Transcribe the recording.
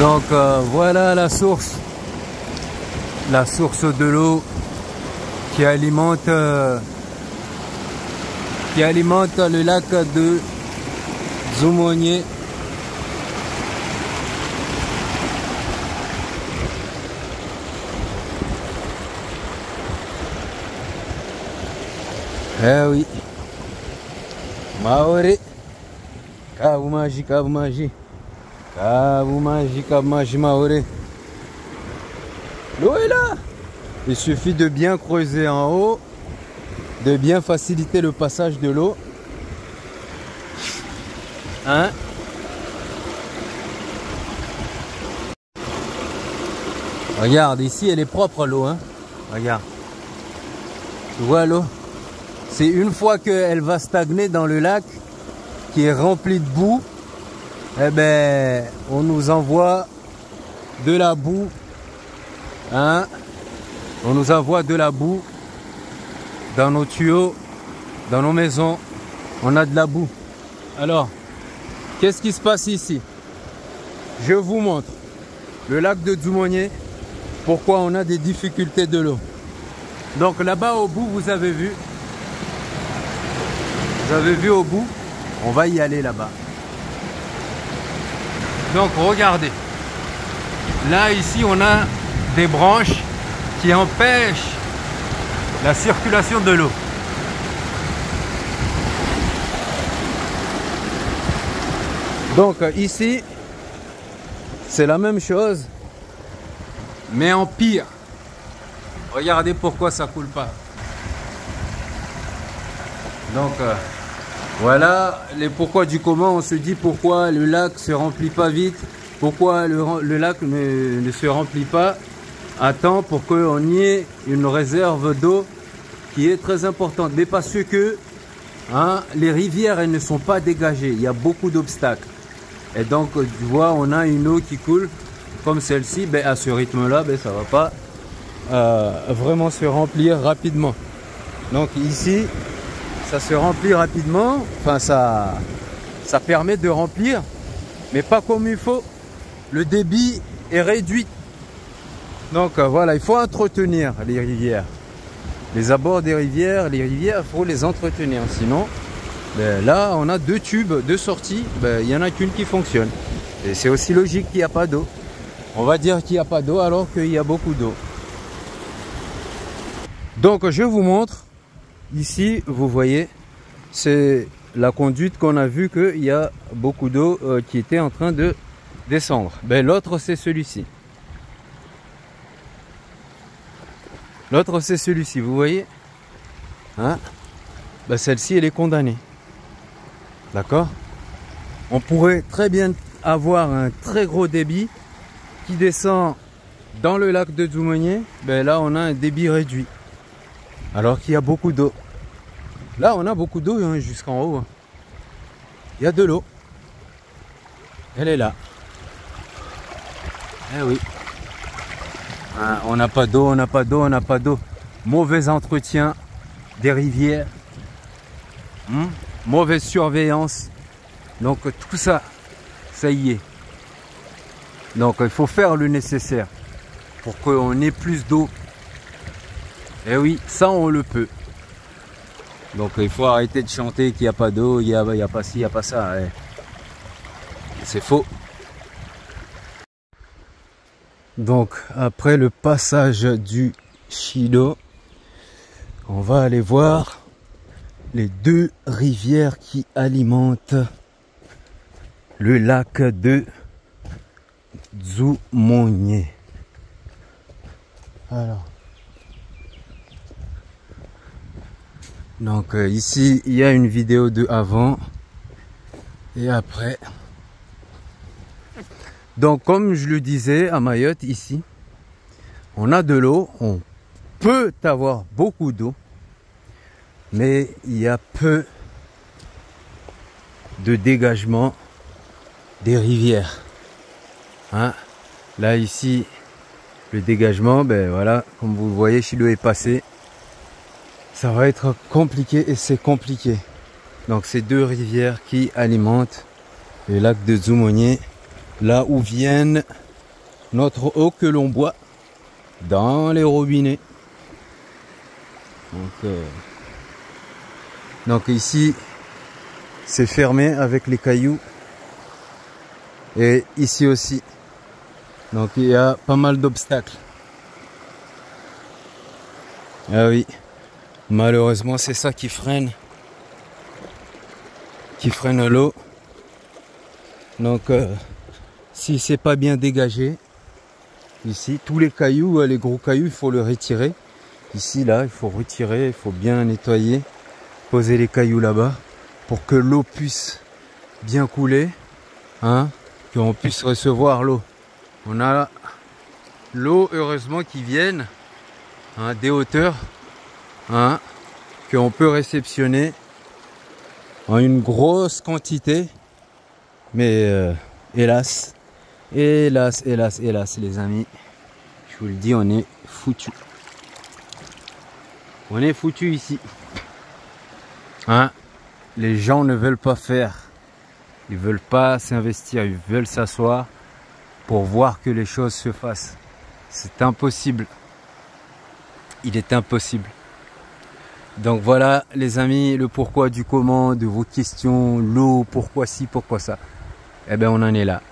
Donc voilà la source de l'eau qui alimente le lac de Dzoumogné. Eh oui, Maoré, Kabumaji, Kabumaji, Kabumaji, Kabumaji, Maoré. L'eau est là. Il suffit de bien creuser en haut, de bien faciliter le passage de l'eau. Hein? Regarde, ici elle est propre l'eau, hein? Regarde. Tu vois l'eau? C'est une fois qu'elle va stagner dans le lac, qui est rempli de boue, eh ben, on nous envoie de la boue, hein? On nous envoie de la boue dans nos tuyaux, dans nos maisons, on a de la boue. Alors, qu'est-ce qui se passe ici? Je vous montre le lac de Dzoumogné, pourquoi on a des difficultés de l'eau. Donc là-bas au bout, vous avez vu au bout, on va y aller là-bas. Donc regardez, là ici on a des branches qui empêchent la circulation de l'eau. Donc ici c'est la même chose mais en pire. Regardez pourquoi ça coule pas. Donc voilà les pourquoi du comment. On se dit pourquoi le lac se remplit pas vite, pourquoi le lac ne se remplit pas à temps pour qu'on y ait une réserve d'eau qui est très importante. Mais parce que hein, les rivières elles ne sont pas dégagées, il y a beaucoup d'obstacles. Et donc tu vois on a une eau qui coule comme celle-ci, ben, à ce rythme là ben, ça va pas vraiment se remplir rapidement. Donc ici ça se remplit rapidement, enfin ça permet de remplir, mais pas comme il faut. Le débit est réduit. Donc voilà, il faut entretenir les rivières. Les abords des rivières, il faut les entretenir. Sinon, ben, là on a deux tubes de sortie, ben, il n'y en a qu'une qui fonctionne. Et c'est aussi logique qu'il n'y a pas d'eau. On va dire qu'il n'y a pas d'eau alors qu'il y a beaucoup d'eau. Donc je vous montre. Ici, vous voyez, c'est la conduite qu'on a vu qu'il y a beaucoup d'eau qui était en train de descendre. Ben, l'autre, c'est celui-ci. L'autre, c'est celui-ci, vous voyez hein? Ben, celle-ci, elle est condamnée. D'accord? On pourrait très bien avoir un très gros débit qui descend dans le lac de Dzoumogné. Ben, là, on a un débit réduit. Alors qu'il y a beaucoup d'eau. Là, on a beaucoup d'eau hein, jusqu'en haut. Il y a de l'eau. Elle est là. Eh oui. Hein, on n'a pas d'eau, on n'a pas d'eau, on n'a pas d'eau. Mauvais entretien des rivières. Mauvaise surveillance. Donc tout ça, ça y est. Donc il faut faire le nécessaire pour qu'on ait plus d'eau. Eh oui, ça on le peut. Donc il faut arrêter de chanter qu'il n'y a pas d'eau, il n'y a pas ci, il n'y a pas ça. Eh. C'est faux. Donc après le passage du Chilo, on va aller voir les deux rivières qui alimentent le lac de Dzoumogné. Alors. Donc ici il y a une vidéo de avant et après. Donc comme je le disais à Mayotte ici, on a de l'eau, on peut avoir beaucoup d'eau, mais il y a peu de dégagement des rivières. Hein? Là ici le dégagement, ben voilà, comme vous le voyez, Chilo est passé. Ça va être compliqué et c'est compliqué. Donc ces deux rivières qui alimentent le lac de Dzoumogné, là où viennent notre eau que l'on boit dans les robinets. Donc ici, c'est fermé avec les cailloux. Et ici aussi. Donc il y a pas mal d'obstacles. Ah oui, malheureusement c'est ça qui freine l'eau. Donc si c'est pas bien dégagé, ici tous les cailloux, les gros cailloux, il faut le retirer. Ici là, il faut retirer, il faut bien nettoyer, poser les cailloux là-bas pour que l'eau puisse bien couler, hein, qu'on puisse recevoir l'eau. On a l'eau heureusement qui viennent, hein, des hauteurs, hein, qu'on peut réceptionner en une grosse quantité, mais hélas, les amis, je vous le dis, on est foutu. On est foutu ici, hein. Les gens ne veulent pas faire, ils veulent pas s'investir, ils veulent s'asseoir pour voir que les choses se fassent. C'est impossible. Il est impossible. Donc voilà les amis, le pourquoi du comment de vos questions, l'eau, pourquoi ci, pourquoi ça. Eh bien on en est là.